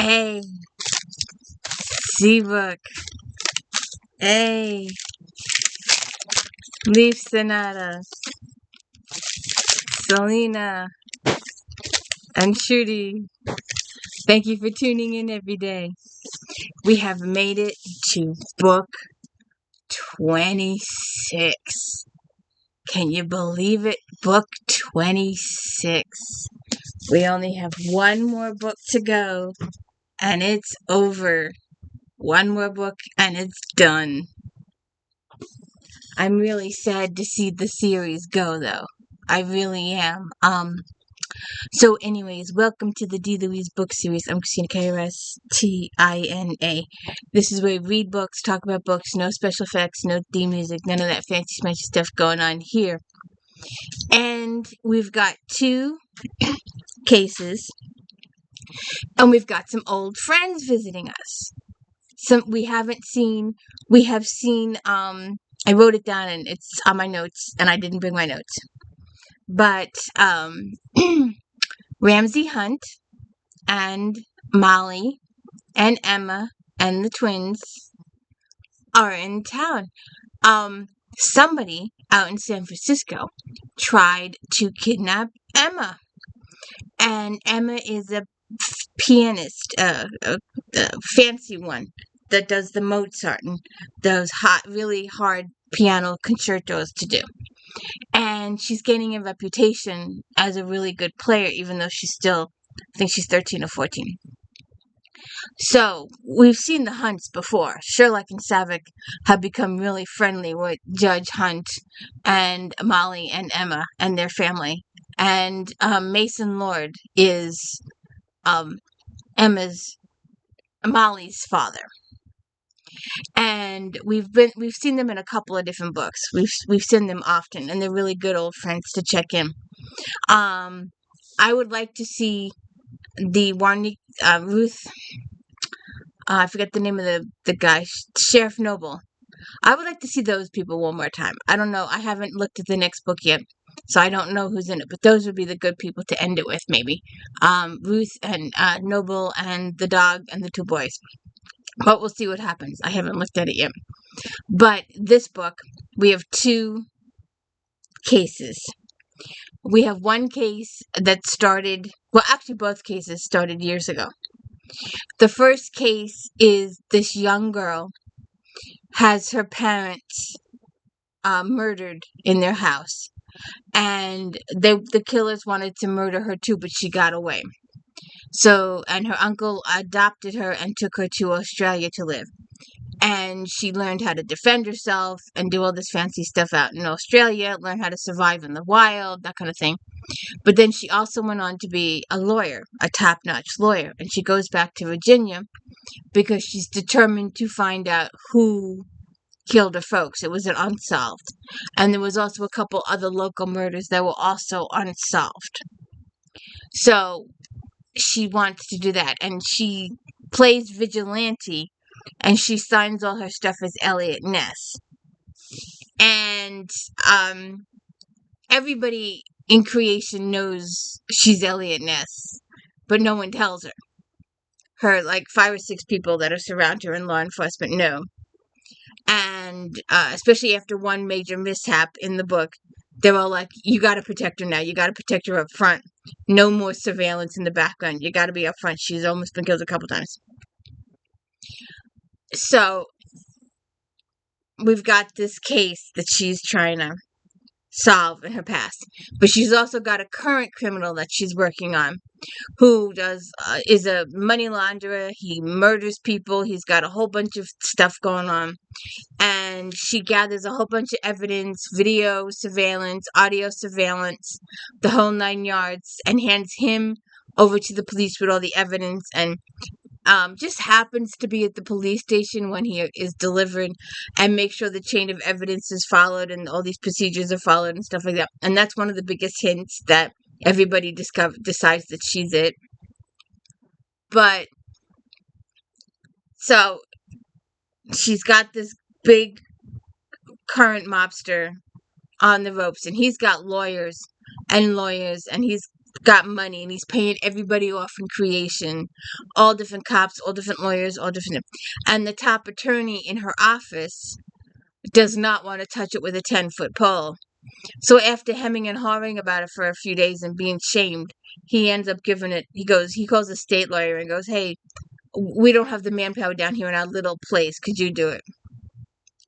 A. Seabrook. A. Leaf Sonata. Selena. And Shruti. Thank you for tuning in every day. We have made it to book 26. Can you believe it? Book 26. We only have one more book to go, and it's over. One more book, and it's done. I'm really sad to see the series go, though. I really am. So anyways, welcome to the D. Louise book series. I'm Christina, K-I-R-R-A-S-T-I-N-A. This is where we read books, talk about books, no special effects, no theme music, none of that fancy smashy stuff going on here. And we've got 2 cases, and we've got some old friends visiting us. We have seen, I wrote it down and it's on my notes, and I didn't bring my notes. But, RAMSAY Hunt and Molly and Emma and the twins are in town. Somebody out in San Francisco tried to kidnap Emma. And Emma is a pianist, a fancy one that does the Mozart and those really hard piano concertos to do. And she's gaining a reputation as a really good player, even though she's still, I think she's 13 or 14. So, we've seen the Hunts before. Sherlock and Savick have become really friendly with Judge Hunt and Molly and Emma and their family. And Mason Lord is Molly's father. And we've seen them in a couple of different books. We've seen them often, and they're really good old friends to check in. I would like to see the Ruth. I forget the name of the guy, Sheriff Noble. I would like to see those people one more time. I don't know. I haven't looked at the next book yet, so I don't know who's in it. But those would be the good people to end it with, maybe. Ruth and Noble and the dog and the 2 boys. But we'll see what happens. I haven't looked at it yet. But this book, we have 2 cases. We have one case that started, well, actually both cases started years ago. The first case is this young girl has her parents murdered in their house. And the killers wanted to murder her too, but she got away. So, and her uncle adopted her and took her to Australia to live. And she learned how to defend herself and do all this fancy stuff out in Australia, learn how to survive in the wild, that kind of thing. But then she also went on to be a lawyer, a top-notch lawyer. And she goes back to Virginia because she's determined to find out who killed her folks. It was unsolved. And there was also a couple other local murders that were also unsolved. So she wants to do that. And she plays vigilante, and she signs all her stuff as Elliot Ness. And everybody in creation knows she's Elliot Ness, but no one tells her. Her, 5 or 6 people that are surrounding her in law enforcement know. And especially after one major mishap in the book, they're all like, you got to protect her now. You got to protect her up front. No more surveillance in the background. You got to be up front. She's almost been killed a couple times. So, we've got this case that she's trying to solve in her past. But she's also got a current criminal that she's working on who is a money launderer. He murders people. He's got a whole bunch of stuff going on. And she gathers a whole bunch of evidence, video surveillance, audio surveillance, the whole 9 yards, and hands him over to the police with all the evidence, and just happens to be at the police station when he is delivered and make sure the chain of evidence is followed and all these procedures are followed and stuff like that. And that's one of the biggest hints that everybody decides that she's it. But, so, she's got this big current mobster on the ropes, and he's got lawyers, and he's got money and he's paying everybody off in creation, all different cops, all different lawyers, all different. And the top attorney in her office does not want to touch it with a 10-foot pole. So after hemming and hawing about it for a few days and being shamed, he ends up giving it. He calls a state lawyer and goes, "Hey, we don't have the manpower down here in our little place. Could you do it?"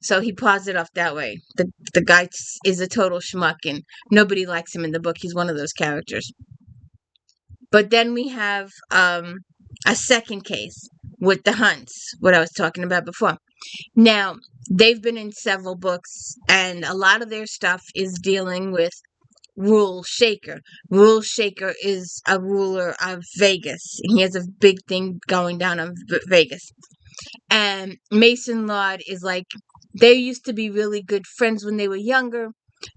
So he paws it off that way. The guy is a total schmuck, and nobody likes him in the book. He's one of those characters. But then we have a second case with the Hunts, what I was talking about before. Now, they've been in several books, and a lot of their stuff is dealing with Rule Shaker. Rule Shaker is a ruler of Vegas. He has a big thing going down in Vegas. And Mason Lord is like, they used to be really good friends when they were younger,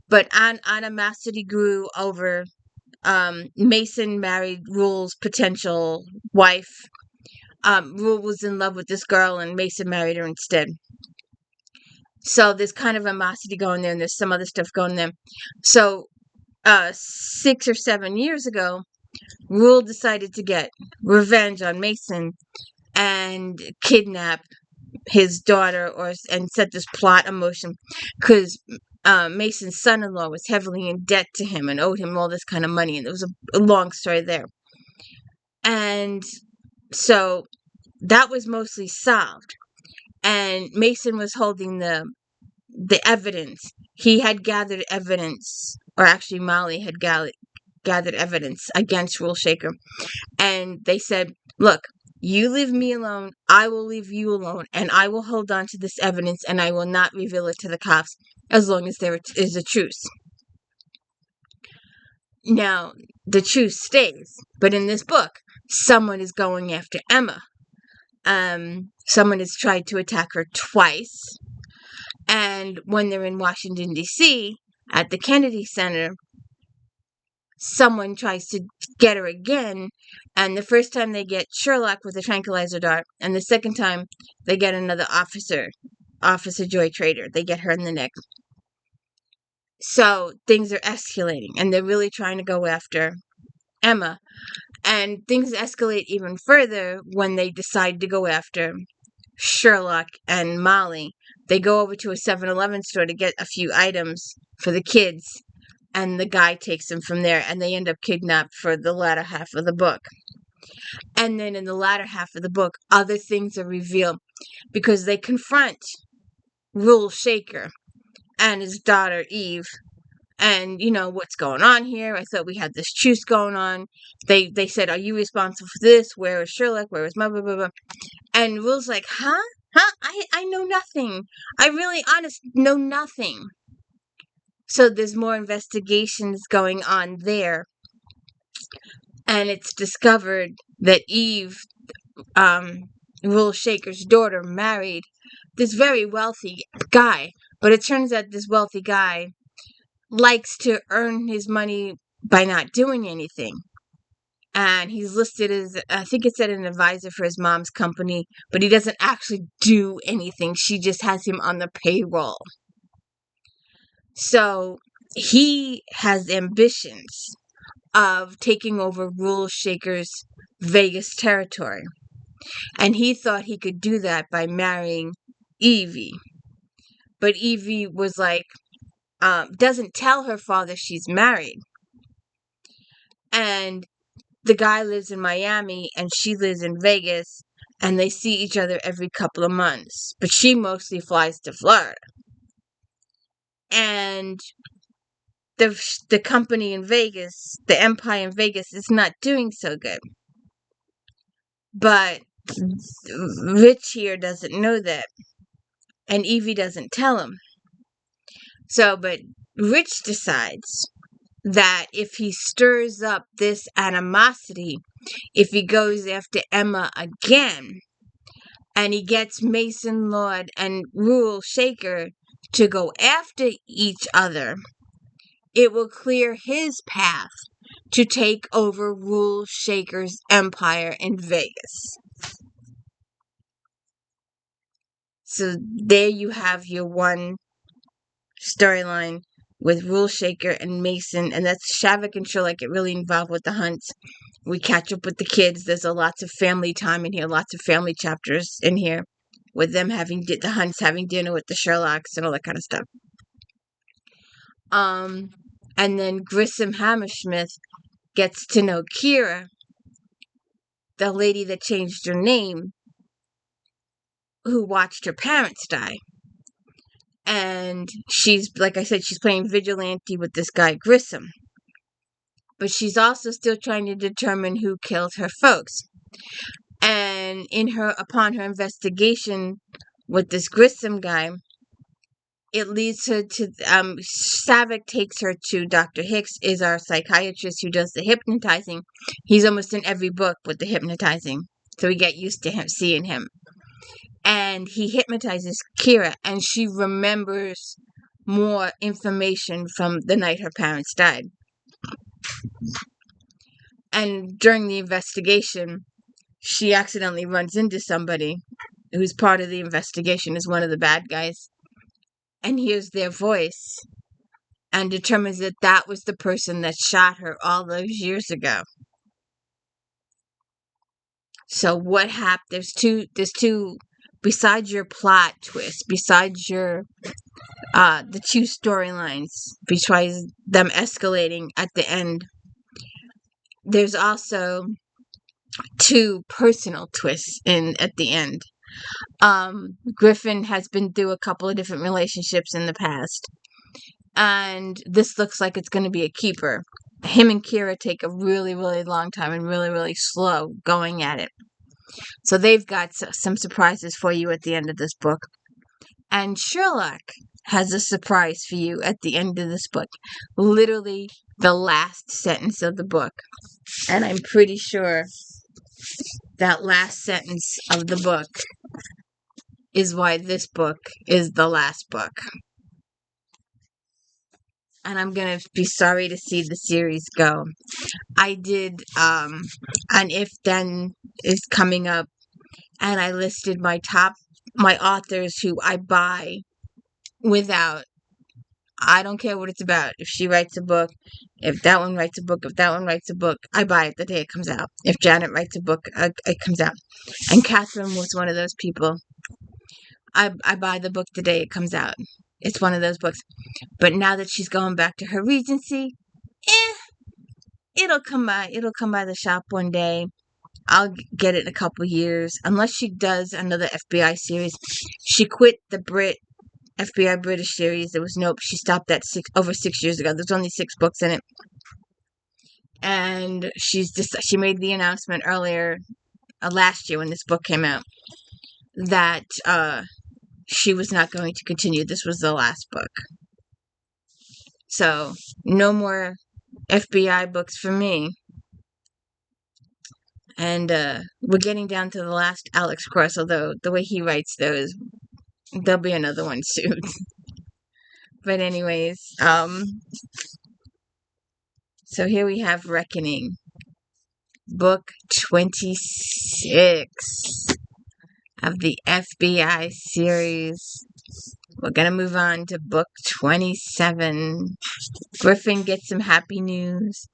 but animosity grew over. Mason married Rule's potential wife. Rule was in love with this girl, and Mason married her instead. So there's kind of animosity going there, and there's some other stuff going there. So 6 or 7 years ago, Rule decided to get revenge on Mason and kidnap his daughter and set this plot in motion because Mason's son-in-law was heavily in debt to him and owed him all this kind of money, and there was a long story there. And so that was mostly solved, and Mason was holding the evidence. He had gathered evidence, or actually Molly had gathered evidence against Rule Shaker, and they said, "Look, you leave me alone, I will leave you alone, and I will hold on to this evidence, and I will not reveal it to the cops as long as there is a truce." Now, the truce stays, but in this book, someone is going after Emma. Someone has tried to attack her twice, and when they're in Washington, D.C., at the Kennedy Center, someone tries to get her again, and the first time they get Sherlock with a tranquilizer dart, and the second time they get another officer, Officer Joy Trader. They get her in the neck. So things are escalating, and they're really trying to go after Emma. And things escalate even further when they decide to go after Sherlock and Molly. They go over to a 7-Eleven store to get a few items for the kids, and the guy takes them from there, and they end up kidnapped for the latter half of the book. And then in the latter half of the book, other things are revealed because they confront Rule Shaker and his daughter Eve. And, what's going on here? I thought we had this truce going on. They said, "Are you responsible for this? Where is Sherlock? Where is blah, blah, blah, blah?" And Rule's like, Huh? I know nothing. I really, honest, know nothing. So there's more investigations going on there. And it's discovered that Eve, Rule Shaker's daughter, married this very wealthy guy. But it turns out this wealthy guy likes to earn his money by not doing anything. And he's listed as, I think it said, an advisor for his mom's company, but he doesn't actually do anything. She just has him on the payroll. So he has ambitions of taking over Rule Shaker's Vegas territory. And he thought he could do that by marrying Evie. But Evie was like, doesn't tell her father she's married. And the guy lives in Miami and she lives in Vegas, and they see each other every couple of months. But she mostly flies to Florida. And the company in Vegas, the empire in Vegas, is not doing so good. But Rich here doesn't know that. And Evie doesn't tell him. But Rich decides that if he stirs up this animosity, if he goes after Emma again, and he gets Mason Lord and Rule Shaker to go after each other, it will clear his path to take over Rule Shaker's empire in Vegas. So there you have your one storyline with Rule Shaker and Mason, and that's Shavik and Sherlock get really involved with the hunt. We catch up with the kids. There's lots of family time in here, lots of family chapters in here, with them having the hunts, having dinner with the Sherlocks and all that kind of stuff. And then Grissom Hammersmith gets to know KIrra, the lady that changed her name, who watched her parents die. And she's, like I said, she's playing vigilante with this guy Grissom. But she's also still trying to determine who killed her folks. And upon her investigation with this Grissom guy, it leads her to, Savick takes her to Dr. Hicks, is our psychiatrist who does the hypnotizing. He's almost in every book with the hypnotizing, so we get used to seeing him. And he hypnotizes KIrra, and she remembers more information from the night her parents died. And during the investigation, she accidentally runs into somebody who's part of the investigation, is one of the bad guys, and hears their voice and determines that that was the person that shot her all those years ago. So what happened? There's two, besides your plot twist, besides your the two storylines, besides them escalating at the end, there's also two personal twists at the end. Griffin has been through a couple of different relationships in the past, and this looks like it's going to be a keeper. Him and KIrra take a really, really long time and really, really slow going at it. So they've got some surprises for you at the end of this book. And Sherlock has a surprise for you at the end of this book. Literally the last sentence of the book. And I'm pretty sure that last sentence of the book is why this book is the last book. And I'm going to be sorry to see the series go. I did an If Then is coming up, and I listed my authors who I buy without. I don't care what it's about. If she writes a book, if that one writes a book, I buy it the day it comes out. If Janet writes a book, it comes out. And Catherine was one of those people. I buy the book the day it comes out. It's one of those books. But now that she's going back to her Regency, it'll come by the shop one day. I'll get it in a couple years. Unless she does another FBI series. She quit the FBI British series. She stopped that over 6 years ago. There's only 6 books in it. And she made the announcement earlier, last year when this book came out, that she was not going to continue. This was the last book. So, no more FBI books for me. And we're getting down to the last Alex Cross, although the way he writes those, there'll be another one soon. But anyways, so here we have Reckoning. Book 26 of the FBI series. We're going to move on to book 27. Griffin gets some happy news.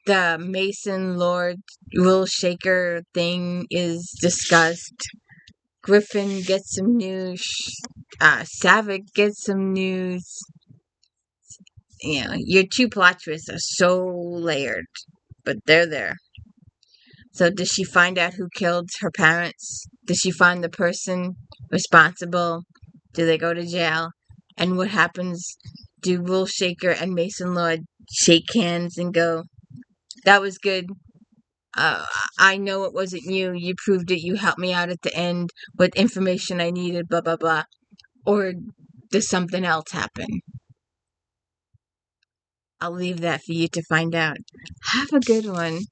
The Mason Lord Rule Shaker thing is discussed. Griffin gets some news. Savick gets some news. You know, your two plot twists are so layered, but they're there. So does she find out who killed her parents? Does she find the person responsible? Do they go to jail? And what happens? Do Rule Shaker and Mason Lord shake hands and go, that was good. I know it wasn't you. You proved it. You helped me out at the end with information I needed, blah, blah, blah. Or does something else happen? I'll leave that for you to find out. Have a good one.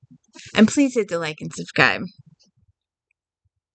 And please hit the like and subscribe.